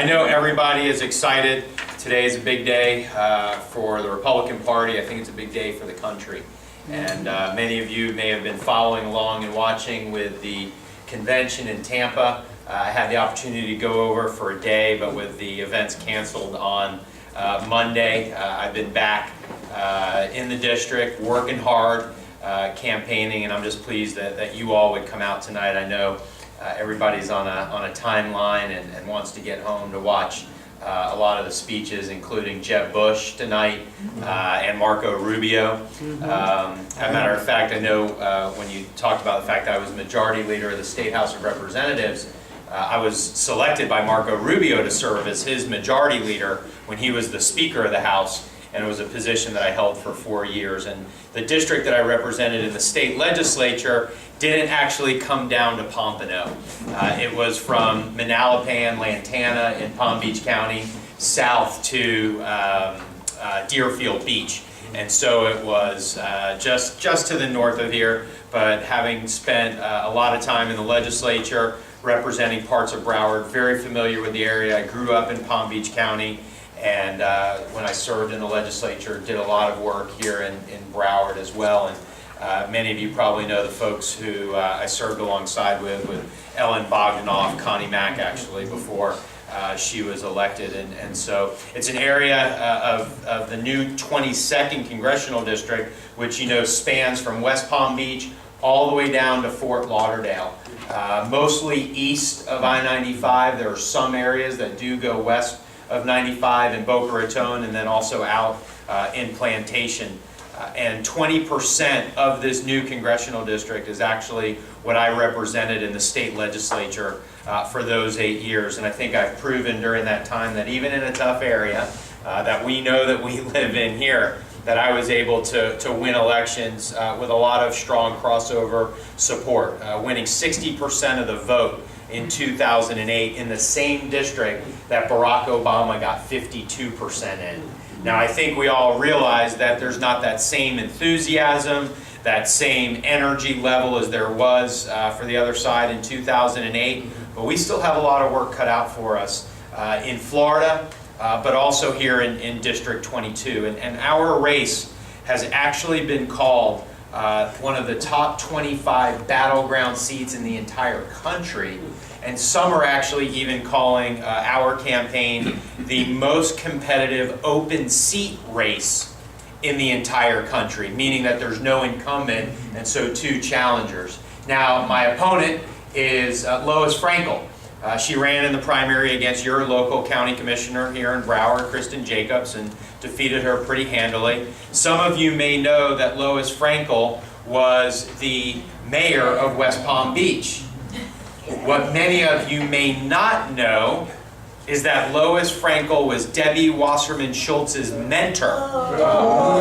I know everybody is excited. Today is a big day for the Republican Party. I think it's a big day for the country. And many of you may have been following along and watching with the convention in Tampa. I had the opportunity to go over for a day, but with the events canceled on Monday, I've been back in the district, working hard, campaigning, and I'm just pleased that you all would come out tonight. I know everybody's on a timeline and wants to get home to watch a lot of the speeches, including Jeb Bush tonight and Marco Rubio. As a matter of fact, I know when you talked about the fact that I was majority leader of the State House of Representatives, I was selected by Marco Rubio to serve as his majority leader when he was the Speaker of the House, and it was a position that I held for 4 years. And the district that I represented in the state legislature didn't actually come down to Pompano. It was from Manalapan, Lantana in Palm Beach County, south to Deerfield Beach. And so it was just to the north of here, but having spent a lot of time in the legislature representing parts of Broward, very familiar with the area. I grew up in Palm Beach County, and when I served in the legislature, did a lot of work here in Broward as well. And many of you probably know the folks who I served alongside with Ellen Bogdanoff, Connie Mack actually, before she was elected. And so it's an area of the new 22nd Congressional District, which you know spans from West Palm Beach all the way down to Fort Lauderdale. Mostly east of I-95. There are some areas that do go west of 95 in Boca Raton, and then also out in Plantation. And 20% of this new congressional district is actually what I represented in the state legislature for those 8 years. And I think I've proven during that time that even in a tough area that we know that we live in here, that I was able to win elections with a lot of strong crossover support, winning 60% of the vote in 2008 in the same district that Barack Obama got 52% in. Now, I think we all realize that there's not that same enthusiasm, that same energy level as there was for the other side in 2008, but we still have a lot of work cut out for us in Florida, but also here in District 22. And our race has actually been called one of the top 25 battleground seats in the entire country. And some are actually even calling our campaign the most competitive open seat race in the entire country, meaning that there's no incumbent and so two challengers. Now, my opponent is Lois Frankel. She ran in the primary against your local county commissioner here in Broward, Kristen Jacobs, and defeated her pretty handily. Some of you may know that Lois Frankel was the mayor of West Palm Beach. What many of you may not know is that Lois Frankel was Debbie Wasserman Schultz's mentor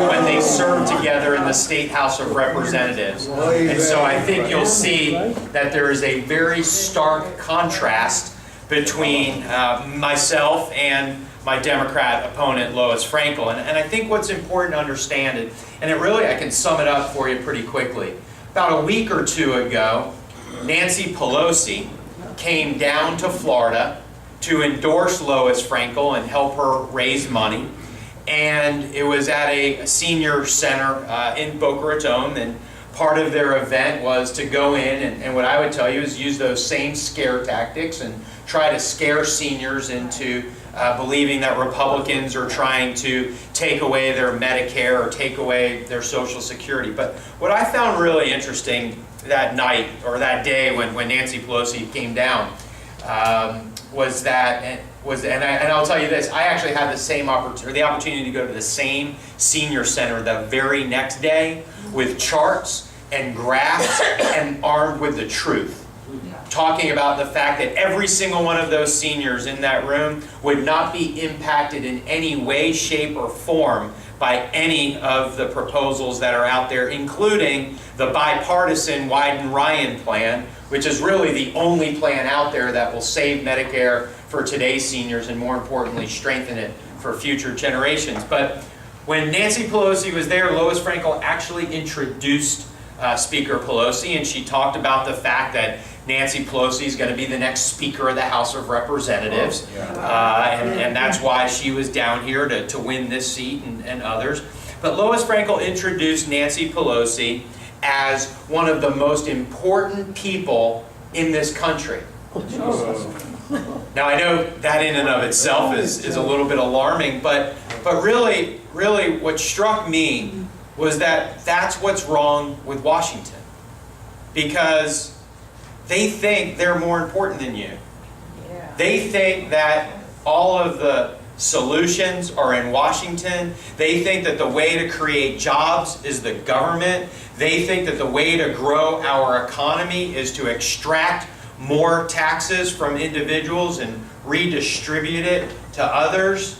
when they served together in the State House of Representatives. And so I think you'll see that there is a very stark contrast between myself and my Democrat opponent, Lois Frankel. And I think what's important to understand, and it really, I can sum it up for you pretty quickly. About a week or two ago, Nancy Pelosi came down to Florida to endorse Lois Frankel and help her raise money. And it was at a senior center in Boca Raton, and part of their event was to go in and what I would tell you is use those same scare tactics and try to scare seniors into believing that Republicans are trying to take away their Medicare or take away their Social Security. But what I found really interesting that night or that day when Nancy Pelosi came down was that, and I'll tell you this, I actually had the opportunity to go to the same senior center the very next day with charts and graphs and armed with the truth, talking about the fact that every single one of those seniors in that room would not be impacted in any way, shape, or form by any of the proposals that are out there, including the bipartisan Wyden-Ryan plan, which is really the only plan out there that will save Medicare for today's seniors and, more importantly, strengthen it for future generations. But when Nancy Pelosi was there, Lois Frankel actually introduced Speaker Pelosi, and she talked about the fact that Nancy Pelosi is going to be the next Speaker of the House of Representatives. And that's why she was down here to win this seat and others. But Lois Frankel introduced Nancy Pelosi as one of the most important people in this country. Now I know that in and of itself is a little bit alarming, but really what struck me was that that's what's wrong with Washington. Because they think they're more important than you. They think that all of the solutions are in Washington. They think that the way to create jobs is the government. They think that the way to grow our economy is to extract more taxes from individuals and redistribute it to others.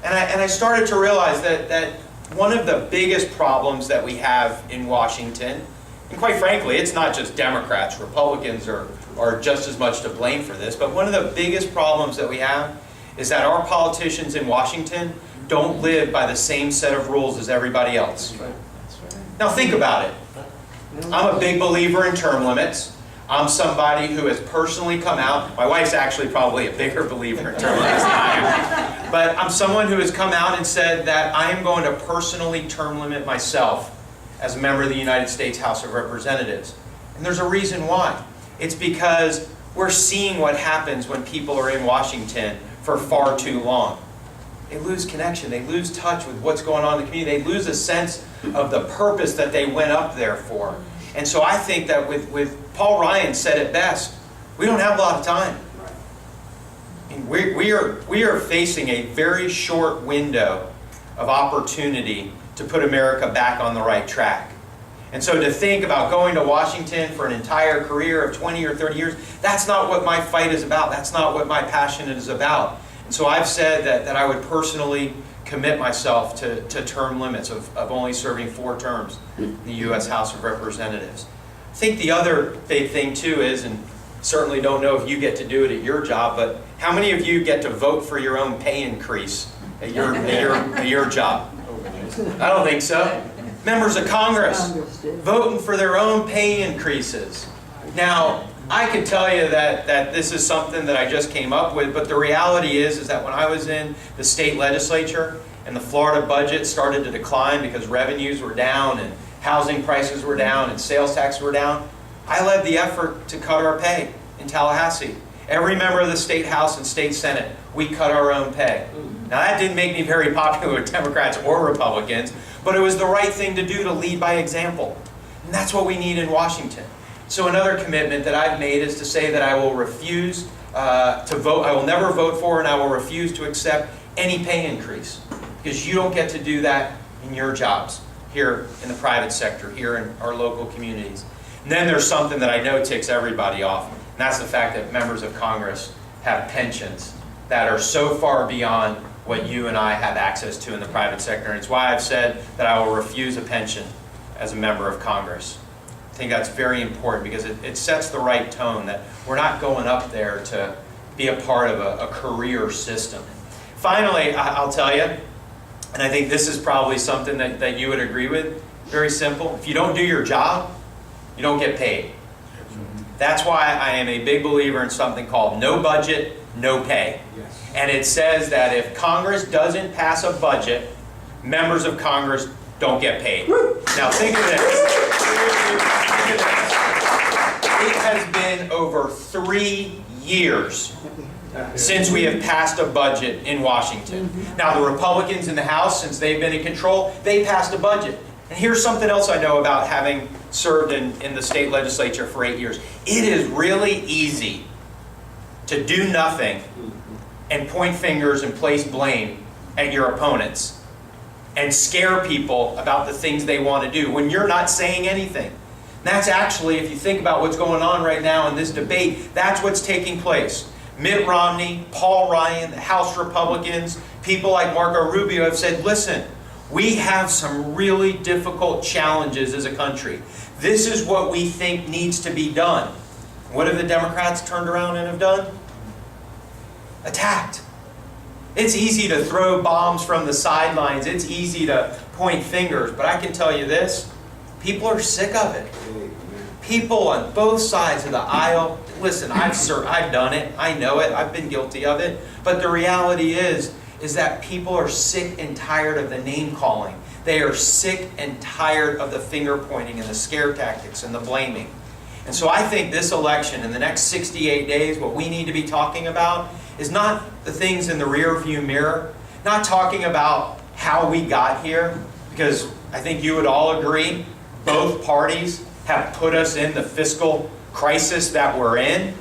And I started to realize that one of the biggest problems that we have in Washington, and quite frankly, it's not just Democrats, Republicans are just as much to blame for this, but one of the biggest problems that we have is that our politicians in Washington don't live by the same set of rules as everybody else. Now think about it. I'm a big believer in term limits. I'm somebody who has personally come out. My wife's actually probably a bigger believer in term limits than I am. But I'm someone who has come out and said that I am going to personally term limit myself as a member of the United States House of Representatives. And there's a reason why. It's because we're seeing what happens when people are in Washington for far too long. They lose connection. They lose touch with what's going on in the community. They lose a sense of the purpose that they went up there for. And so I think that with Paul Ryan said it best, we don't have a lot of time. And we are facing a very short window of opportunity to put America back on the right track. And so to think about going to Washington for an entire career of 20 or 30 years, that's not what my fight is about. That's not what my passion is about. And so I've said that I would personally commit myself to term limits of only serving 4 terms in the U.S. House of Representatives. I think the other big thing too is, and certainly don't know if you get to do it at your job, but how many of you get to vote for your own pay increase at your job? I don't think so. Members of Congress voting for their own pay increases. Now, I can tell you that this is something that I just came up with, but the reality is that when I was in the state legislature and the Florida budget started to decline because revenues were down and housing prices were down and sales taxes were down, I led the effort to cut our pay in Tallahassee. Every member of the state House and state Senate, we cut our own pay. Now that didn't make me very popular with Democrats or Republicans, but it was the right thing to do, to lead by example. And that's what we need in Washington. So another commitment that I've made is to say that I will refuse to vote, I will never vote for and I will refuse to accept any pay increase. Because you don't get to do that in your jobs, here in the private sector, here in our local communities. And then there's something that I know ticks everybody off, and that's the fact that members of Congress have pensions that are so far beyond what you and I have access to in the private sector. And it's why I've said that I will refuse a pension as a member of Congress. I think that's very important because it sets the right tone that we're not going up there to be a part of a career system. Finally, I'll tell you, and I think this is probably something that you would agree with, very simple. If you don't do your job, you don't get paid. That's why I am a big believer in something called no budget, no pay. And it says that if Congress doesn't pass a budget, members of Congress don't get paid. Now think of this. It has been over 3 years since we have passed a budget in Washington. Now the Republicans in the House, since they've been in control, they passed a budget. And here's something else I know about having served in the state legislature for 8 years. It is really easy to do nothing and point fingers and place blame at your opponents and scare people about the things they want to do when you're not saying anything. And that's actually, if you think about what's going on right now in this debate, that's what's taking place. Mitt Romney, Paul Ryan, the House Republicans, people like Marco Rubio have said, listen, we have some really difficult challenges as a country. This is what we think needs to be done. What have the Democrats turned around and have done? Attacked. It's easy to throw bombs from the sidelines. It's easy to point fingers. But I can tell you this, people are sick of it. People on both sides of the aisle, listen, I've done it, I know it, I've been guilty of it, but the reality is that people are sick and tired of the name calling. They are sick and tired of the finger pointing and the scare tactics and the blaming. And so I think this election, in the next 68 days, what we need to be talking about is not the things in the rearview mirror, not talking about how we got here, because I think you would all agree, both parties have put us in the fiscal crisis that we're in.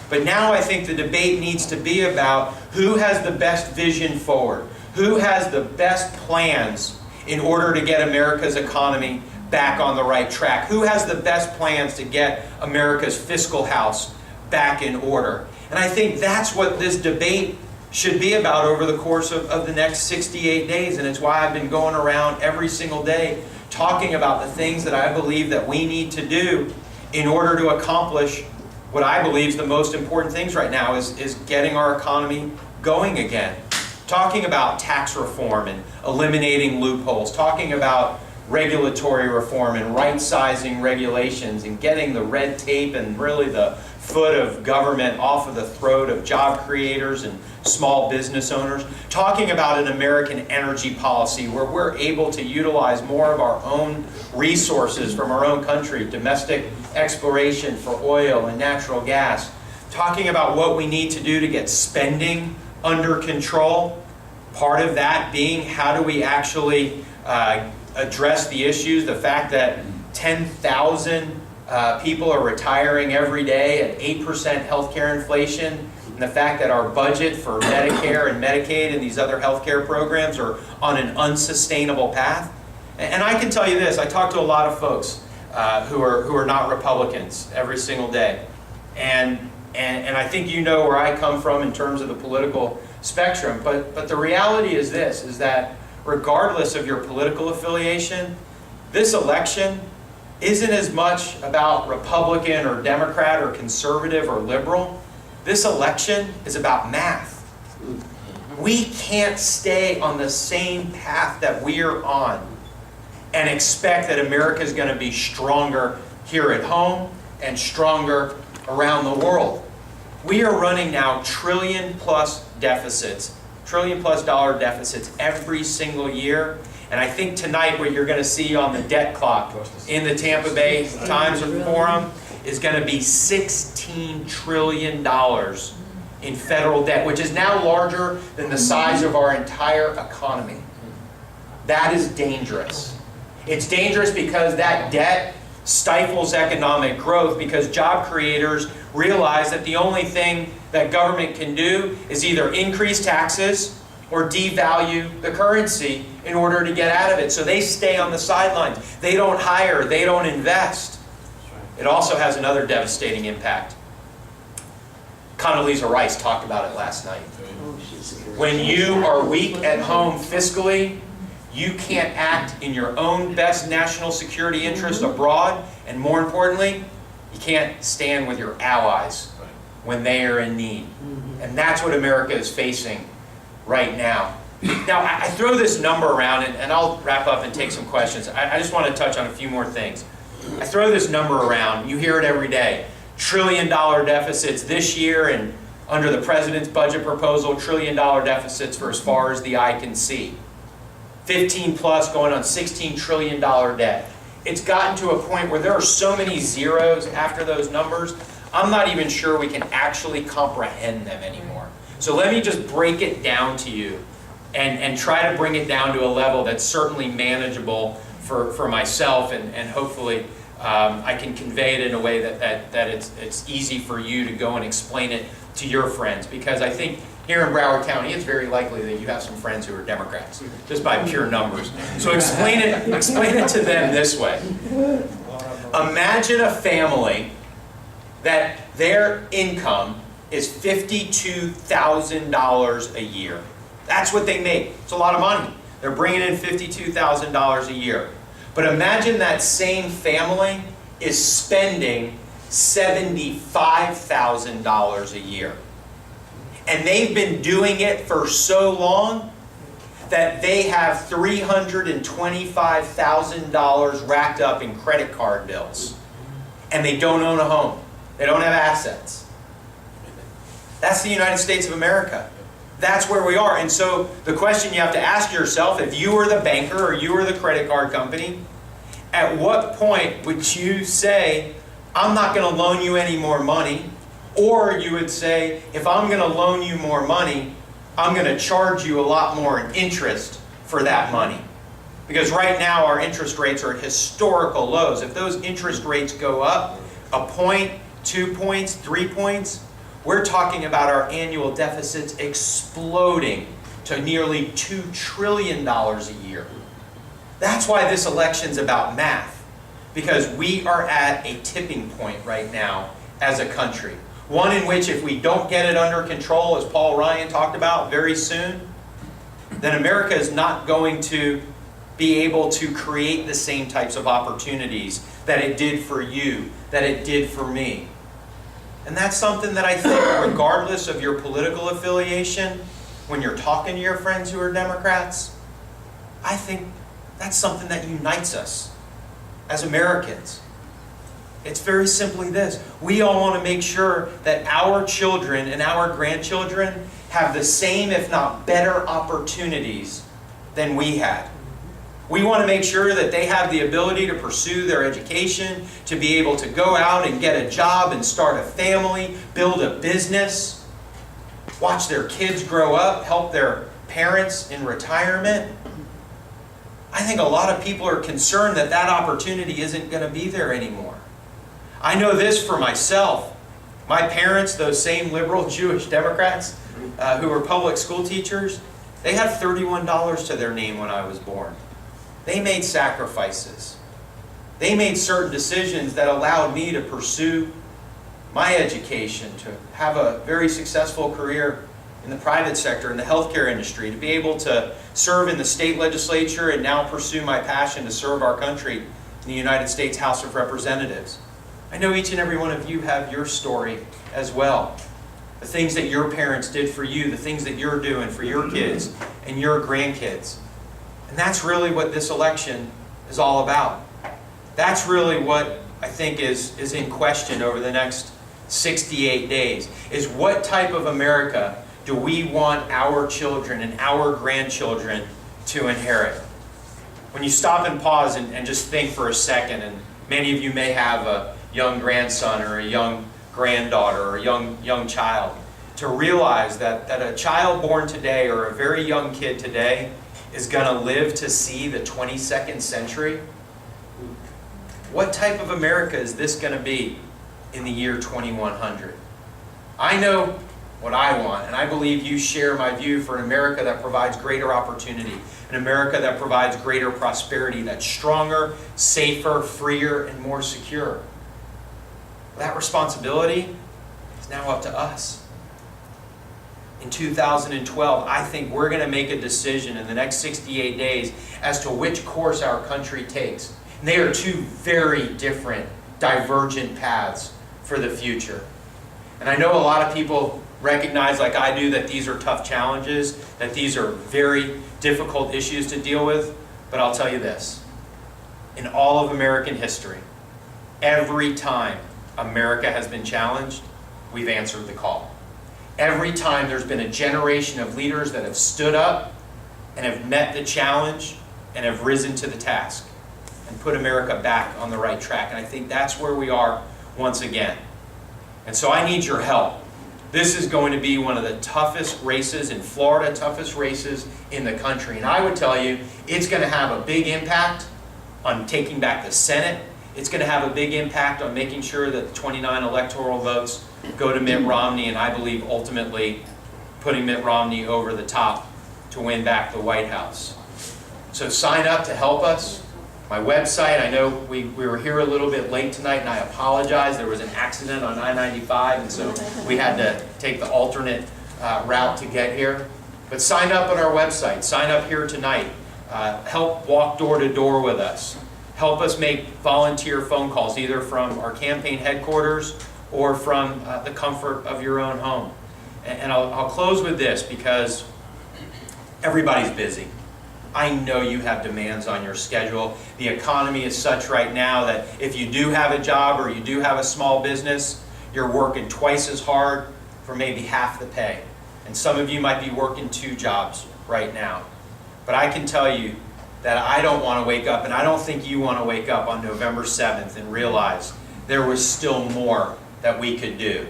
But now I think the debate needs to be about who has the best vision forward, who has the best plans in order to get America's economy back on the right track, who has the best plans to get America's fiscal house back in order. And I think that's what this debate should be about over the course of the next 68 days. And it's why I've been going around every single day talking about the things that I believe that we need to do in order to accomplish what I believe is the most important things right now is getting our economy going again. Talking about tax reform and eliminating loopholes, talking about regulatory reform and right-sizing regulations and getting the red tape and really the foot of government off of the throat of job creators and small business owners. Talking about an American energy policy where we're able to utilize more of our own resources from our own country, domestic exploration for oil and natural gas. Talking about what we need to do to get spending under control. Part of that being how do we actually address the issues, the fact that 10,000 people are retiring every day at 8% healthcare inflation, and the fact that our budget for Medicare and Medicaid and these other healthcare programs are on an unsustainable path. And I can tell you this, I talk to a lot of folks who are not Republicans every single day. And I think you know where I come from in terms of the political spectrum, but the reality is this, is that regardless of your political affiliation, this election isn't as much about Republican or Democrat or conservative or liberal. This election is about math. We can't stay on the same path that we're on and expect that America is going to be stronger here at home and stronger around the world. We are running now trillion-plus dollar deficits every single year. And I think tonight what you're going to see on the debt clock in the Tampa Bay Times Forum is going to be $16 trillion in federal debt, which is now larger than the size of our entire economy. That is dangerous. It's dangerous because that debt stifles economic growth, because job creators realize that the only thing that government can do is either increase taxes or devalue the currency in order to get out of it. So they stay on the sidelines. They don't hire. They don't invest. It also has another devastating impact. Condoleezza Rice talked about it last night. When you are weak at home fiscally, you can't act in your own best national security interest abroad, and more importantly, you can't stand with your allies when they are in need. And that's what America is facing right now. Now, I throw this number around, and I'll wrap up and take some questions. I just want to touch on a few more things. I throw this number around. You hear it every day. Trillion-dollar deficits this year, and under the president's budget proposal, trillion-dollar deficits for as far as the eye can see. 15 plus going on $16 trillion debt. It's gotten to a point where there are so many zeros after those numbers, I'm not even sure we can actually comprehend them anymore. So let me just break it down to you and try to bring it down to a level that's certainly manageable for myself, and hopefully I can convey it in a way that it's easy for you to go and explain it to your friends. Because I think here in Broward County, it's very likely that you have some friends who are Democrats, just by pure numbers. So explain it to them this way. Imagine a family that their income is $52,000 a year. That's what they make. It's a lot of money. They're bringing in $52,000 a year. But imagine that same family is spending $75,000 a year. And they've been doing it for so long that they have $325,000 racked up in credit card bills. and they don't own a home. They don't have assets. That's the United States of America. That's where we are. And so the question you have to ask yourself, if you were the banker or you were the credit card company, at what point would you say, I'm not going to loan you any more money? Or you would say, if I'm going to loan you more money, I'm going to charge you a lot more in interest for that money. Because right now our interest rates are at historical lows. If those interest rates go up a point, 2 points, 3 points, we're talking about our annual deficits exploding to nearly $2 trillion a year. That's why this election's about math. Because we are at a tipping point right now as a country. One in which if we don't get it under control, as Paul Ryan talked about very soon, then America is not going to be able to create the same types of opportunities that it did for you, that it did for me. And that's something that I think, regardless of your political affiliation, when you're talking to your friends who are Democrats, I think that's something that unites us as Americans. It's very simply this. We all want to make sure that our children and our grandchildren have the same, if not better, opportunities than we had. We want to make sure that they have the ability to pursue their education, to be able to go out and get a job and start a family, build a business, watch their kids grow up, help their parents in retirement. I think a lot of people are concerned that that opportunity isn't going to be there anymore. I know this for myself. My parents, those same liberal Jewish Democrats who were public school teachers, they had $31 to their name when I was born. They made sacrifices. They made certain decisions that allowed me to pursue my education, to have a very successful career in the private sector, in the healthcare industry, to be able to serve in the state legislature and now pursue my passion to serve our country in the United States House of Representatives. I know each and every one of you have your story as well. The things that your parents did for you, the things that you're doing for your kids and your grandkids. And that's really what this election is all about. That's really what I think is in question over the next 68 days, is what type of America do we want our children and our grandchildren to inherit? When you stop and pause and just think for a second, and many of you may have a young grandson or a young granddaughter or a young child, to realize that a child born today or a very young kid today is going to live to see the 22nd century. What type of America is this going to be in the year 2100? I know what I want, and I believe you share my view for an America that provides greater opportunity, an America that provides greater prosperity, that's stronger, safer, freer, and more secure. That responsibility is now up to us. In 2012, I think we're going to make a decision in the next 68 days as to which course our country takes. And they are two very different, divergent paths for the future. And I know a lot of people recognize, like I do, that these are tough challenges, that these are very difficult issues to deal with. But I'll tell you this. In all of American history, every time America has been challenged, we've answered the call. Every time there's been a generation of leaders that have stood up and have met the challenge and have risen to the task and put America back on the right track. And I think that's where we are once again. And so I need your help. This is going to be one of the toughest races in Florida, toughest races in the country. And I would tell you, it's going to have a big impact on taking back the Senate. It's going to have a big impact on making sure that the 29 electoral votes go to Mitt Romney, and I believe ultimately putting Mitt Romney over the top to win back the White House. So sign up to help us. My website, I know we were here a little bit late tonight, and I apologize. There was an accident on I-95, and so we had to take the alternate route to get here. But sign up on our website. Sign up here tonight. Help walk door to door with us. Help us make volunteer phone calls, either from our campaign headquarters or from the comfort of your own home. And I'll close with this, because everybody's busy. I know you have demands on your schedule. The economy is such right now that if you do have a job or you do have a small business, you're working twice as hard for maybe half the pay. And some of you might be working 2 jobs right now. But I can tell you that I don't want to wake up, and I don't think you want to wake up on November 7th and realize there was still more that we could do.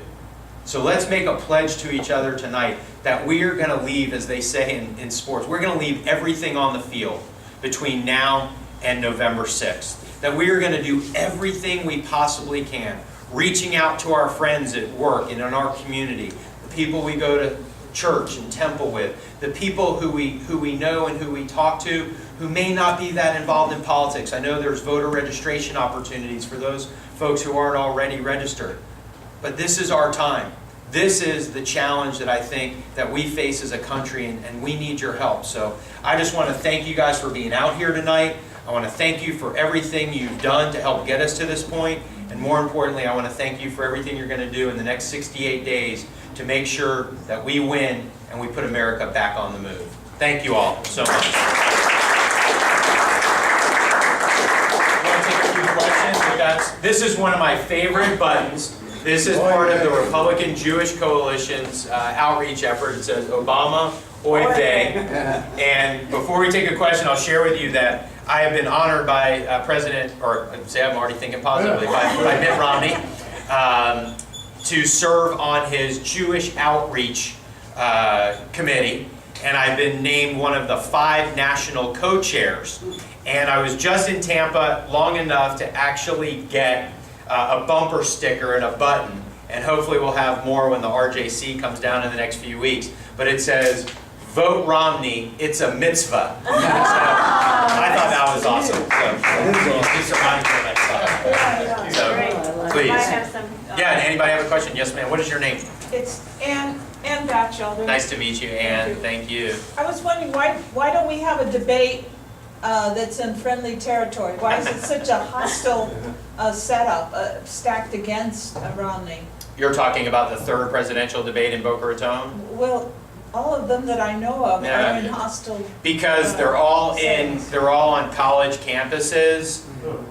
So let's make a pledge to each other tonight that we are going to leave, as they say in sports, we're going to leave everything on the field between now and November 6th. That we are going to do everything we possibly can, reaching out to our friends at work and in our community, the people we go to church and temple with, the people who we know and who we talk to who may not be that involved in politics. I know there's voter registration opportunities for those folks who aren't already registered. But this is our time. This is the challenge that I think that we face as a country, and we need your help. So I just want to thank you guys for being out here tonight. I want to thank you for everything you've done to help get us to this point. And more importantly, I want to thank you for everything you're going to do in the next 68 days to make sure that we win and we put America back on the move. Thank you all so much. This is one of my favorite buttons. This is part of the Republican Jewish Coalition's outreach effort. It says Obama, Oy vey. And before we take a question, I'll share with you that I have been honored by President, or say I'm already thinking positively, by Mitt Romney, to serve on his Jewish Outreach Committee. And I've been named one of the 5 national co-chairs. And I was just in Tampa long enough to actually get a bumper sticker and a button. And hopefully we'll have more when the RJC comes down in the next few weeks. But it says, "Vote Romney, it's a mitzvah." So I thought that was awesome. So please. Yeah, anybody have a question? Yes, ma'am. What is your name? It's Ann Batchelder. Nice to meet you, Ann. Thank you. I was wondering, why don't we have a debate that's in friendly territory? Why is it such a hostile setup, stacked against Romney? You're talking about the 3rd presidential debate in Boca Raton? Well, all of them that I know of are in hostile. Because they're all on college campuses,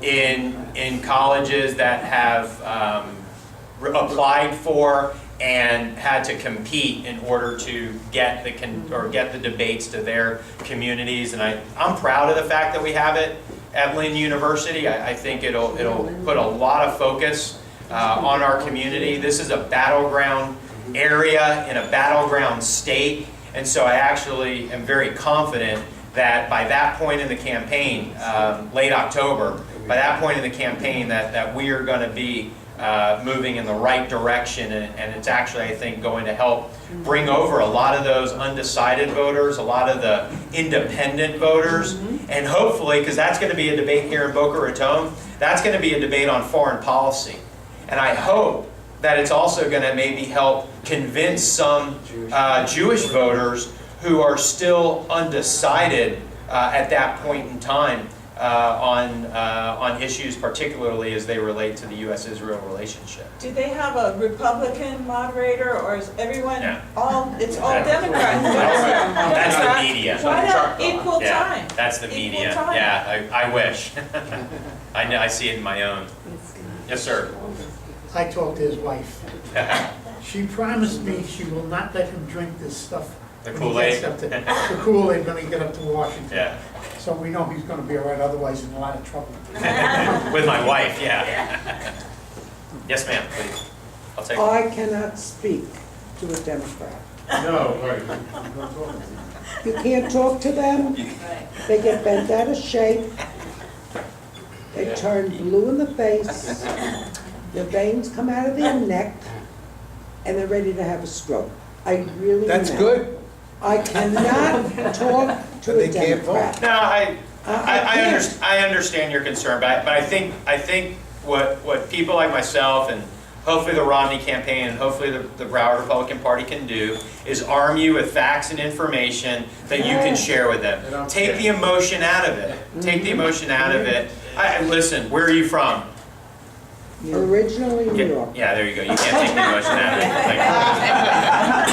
in colleges that have applied for and had to compete in order to get the debates to their communities. And I'm proud of the fact that we have it at Lynn University. I think it'll put a lot of focus on our community. This is a battleground area in a battleground state, and so I actually am very confident that by that point in the campaign, late October, by that point in the campaign that we are going to be moving in the right direction, and it's actually, I think, going to help bring over a lot of those undecided voters, a lot of the independent voters, and hopefully, because that's going to be a debate here in Boca Raton, that's going to be a debate on foreign policy. And I hope that it's also going to maybe help convince some Jewish voters who are still undecided at that point in time on issues, particularly as they relate to the U.S.-Israel relationship. Do they have a Republican moderator, or is everyone it's all Yeah. Democrats? That's the media. Why not equal Yeah, time? that's the Equal media. time. Yeah, I wish. I see it in my own. Yes, sir. I talked to his wife. She promised me she will not let him drink this stuff. The when he Kool-Aid? gets up to- The Kool-Aid when he get up to Washington. Yeah. So we know he's gonna be all right, otherwise in a lot of trouble. With my wife, yeah. Yes, ma'am, please. I'll take it. I cannot speak to a Democrat. No, right. You can't talk to them, they get bent out of shape, they turn blue in the face, their veins come out of their neck, and they're ready to have a stroke. I really That's am. good. I cannot talk to They a can't vote. Democrat. No, I can't. understand your concern, but I think what people like myself and hopefully the Romney campaign and hopefully the Broward Republican Party can do is arm you with facts and information that you can share with them. Take the emotion out of it. Take the emotion out of it. Listen, where are you from? Originally New York. Yeah, there you go. You can't take the emotion out of it.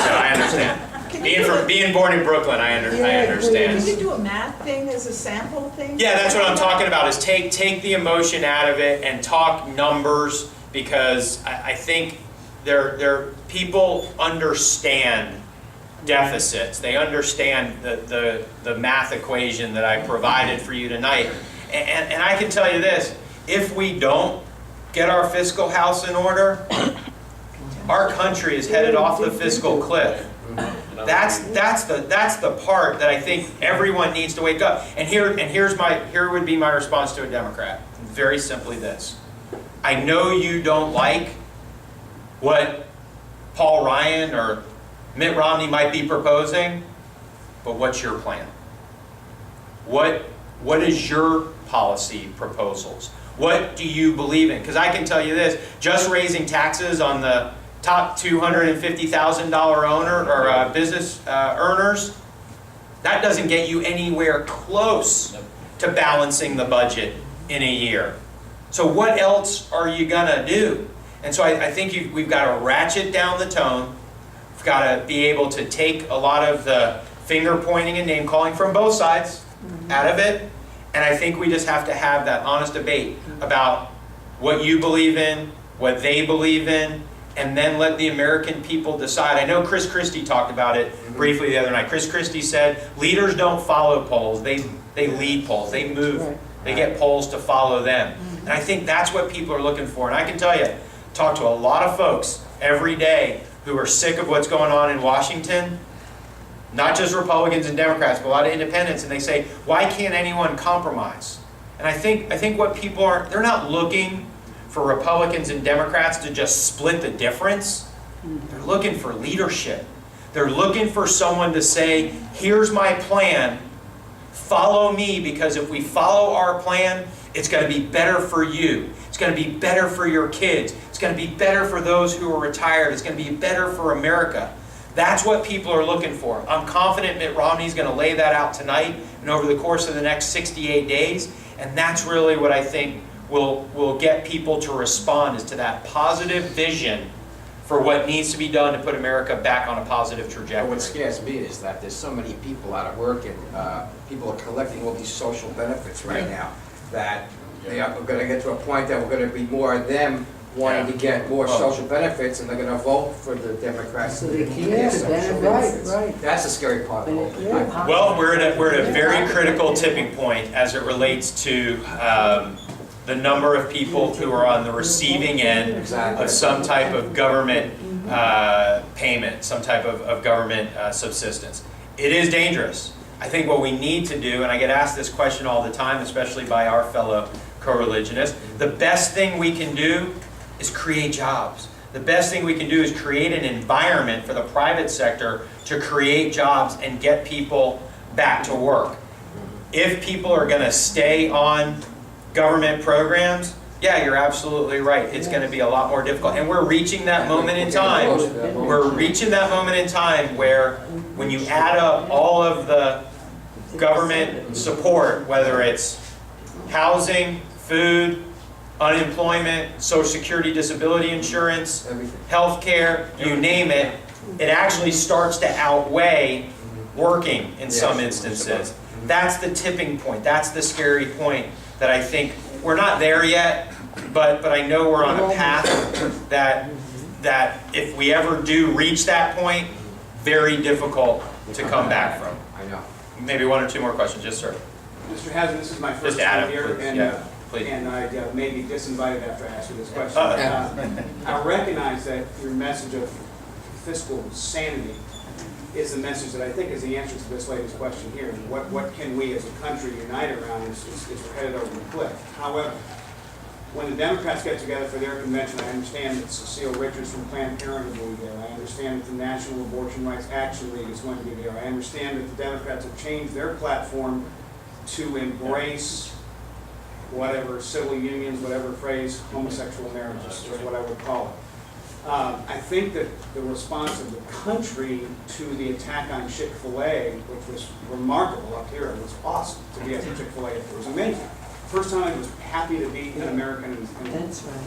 So I understand. Can Being born in Brooklyn, I understand. We could do a math thing as a sample thing? Yeah, that's what I'm talking about, is take the emotion out of it and talk numbers, because I think people understand deficits. They understand the math equation that I provided for you tonight. And I can tell you this, if we don't get our fiscal house in order, our country is headed off the fiscal cliff. That's the part that I think everyone needs to wake up. And here would be my response to a Democrat. Very simply this. I know you don't like what Paul Ryan or Mitt Romney might be proposing, but what's your plan? What is your policy proposals? What do you believe in? Because I can tell you this, just raising taxes on the top $250,000 owner or business earners, that doesn't get you anywhere close to balancing the budget in a year. So what else are you gonna do? And so I think we've got to ratchet down the tone. We've got to be able to take a lot of the finger pointing and name calling from both sides out of it. And I think we just have to have that honest debate about what you believe in, what they believe in, and then let the American people decide. I know Chris Christie talked about it briefly the other night. Chris Christie said, leaders don't follow polls, they lead polls, they move, they get polls to follow them. And I think that's what people are looking for. And I can tell you, talk to a lot of folks every day who are sick of what's going on in Washington, not just Republicans and Democrats, but a lot of independents, and they say, why can't anyone compromise? And I think what people are, they're not looking for Republicans and Democrats to just split the difference. They're looking for leadership. They're looking for someone to say, here's my plan, follow me, because if we follow our plan, it's going to be better for you. It's going to be better for your kids. It's going to be better for those who are retired. It's going to be better for America. That's what people are looking for. I'm confident Mitt Romney's going to lay that out tonight and over the course of the next 68 days. And that's really what I think will get people to respond, is to that positive vision for what needs to be done to put America back on a positive trajectory. What scares me is that there's so many people out of work, and people are collecting all these social benefits right now, that we're going to get to a point that we're going to be more of them wanting to get more social benefits, and they're going to vote for the Democrats so they keep their social benefits. Right. That's the scary part of the whole thing. Well, we're at a very critical tipping point as it relates to the number of people who are on the receiving end of some type of government payment, some type of government subsistence. It is dangerous. I think what we need to do, and I get asked this question all the time, especially by our fellow co-religionists, the best thing we can do is create jobs. The best thing we can do is create an environment for the private sector to create jobs and get people back to work. If people are going to stay on government programs, yeah, you're absolutely right. It's going to be a lot more difficult. And we're reaching that moment in time. We're reaching that moment in time where when you add up all of the government support, whether it's housing, food, unemployment, Social Security, disability insurance, health care, you name it, it actually starts to outweigh working in some instances. That's the tipping point. That's the scary point that I think we're not there yet, but I know we're on a path that if we ever do reach that point, very difficult to come back from. I know. Maybe one or two more questions. Yes, sir. Mr. Hasner, this is my first Just Adam, time here, please. and, Yeah, please. and I may be disinvited after I ask you this question. I recognize that your message of fiscal sanity is the message that I think is the answer to this lady's question here. And what can we as a country unite around is we're headed over the cliff. However, when the Democrats get together for their convention, I understand that Cecile Richards from Planned Parenthood will be there. I understand that the National Abortion Rights Action League is going to be there. I understand that the Democrats have changed their platform to embrace whatever civil unions, whatever phrase, homosexual marriages, is what I would call it. I think that the response of the country to the attack on Chick-fil-A, which was remarkable up here, it was awesome to be at Chick-fil-A. It was amazing. First time I was happy to be an American in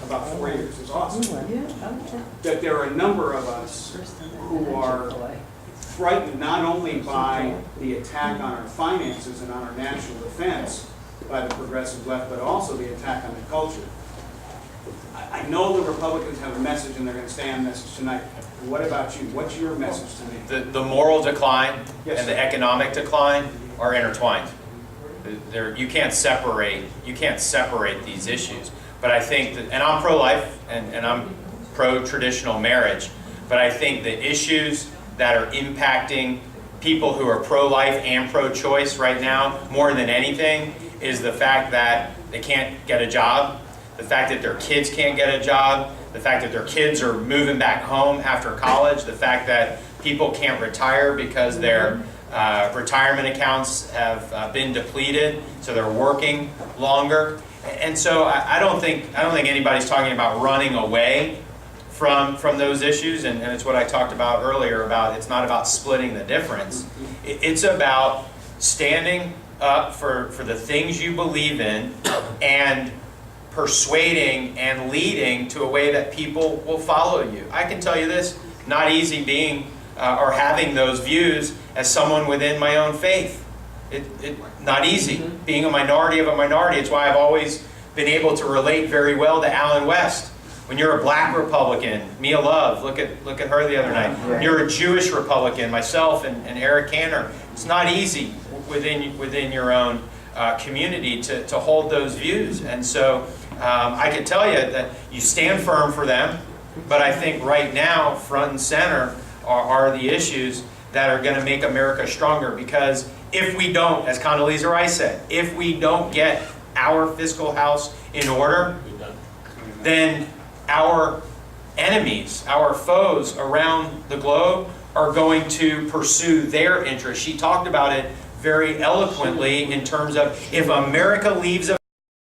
about 4 years. It was awesome. That there are a number of us who are frightened not only by the attack on our finances and on our national defense by the progressive left, but also the attack on the culture. I know the Republicans have a message and they're going to stay on message tonight. What about you? What's your message to me? The moral decline Yes, and sir. the economic decline are intertwined. You can't separate these issues. But I think that, and I'm pro-life and I'm pro-traditional marriage, but I think the issues that are impacting people who are pro-life and pro-choice right now, more than anything, is the fact that they can't get a job, the fact that their kids can't get a job, the fact that their kids are moving back home after college, the fact that people can't retire because their retirement accounts have been depleted, so they're working longer. And so I don't think anybody's talking about running away from those issues, and it's what I talked about earlier about it's not about splitting the difference. It's about standing up for the things you believe in and persuading and leading to a way that people will follow you. I can tell you this, not easy being or having those views as someone within my own faith. Not easy being a minority of a minority. It's why I've always been able to relate very well to Alan West. When you're a black Republican, Mia Love, look at her the other night. When you're a Jewish Republican, myself and Eric Cantor. It's not easy within your own community to hold those views. And so I can tell you that you stand firm for them, but I think right now, front and center are the issues that are going to make America stronger. Because if we don't, as Condoleezza Rice said, if we don't get our fiscal house in order, then our enemies, our foes around the globe are going to pursue their interests. She talked about it very eloquently in terms of if America leaves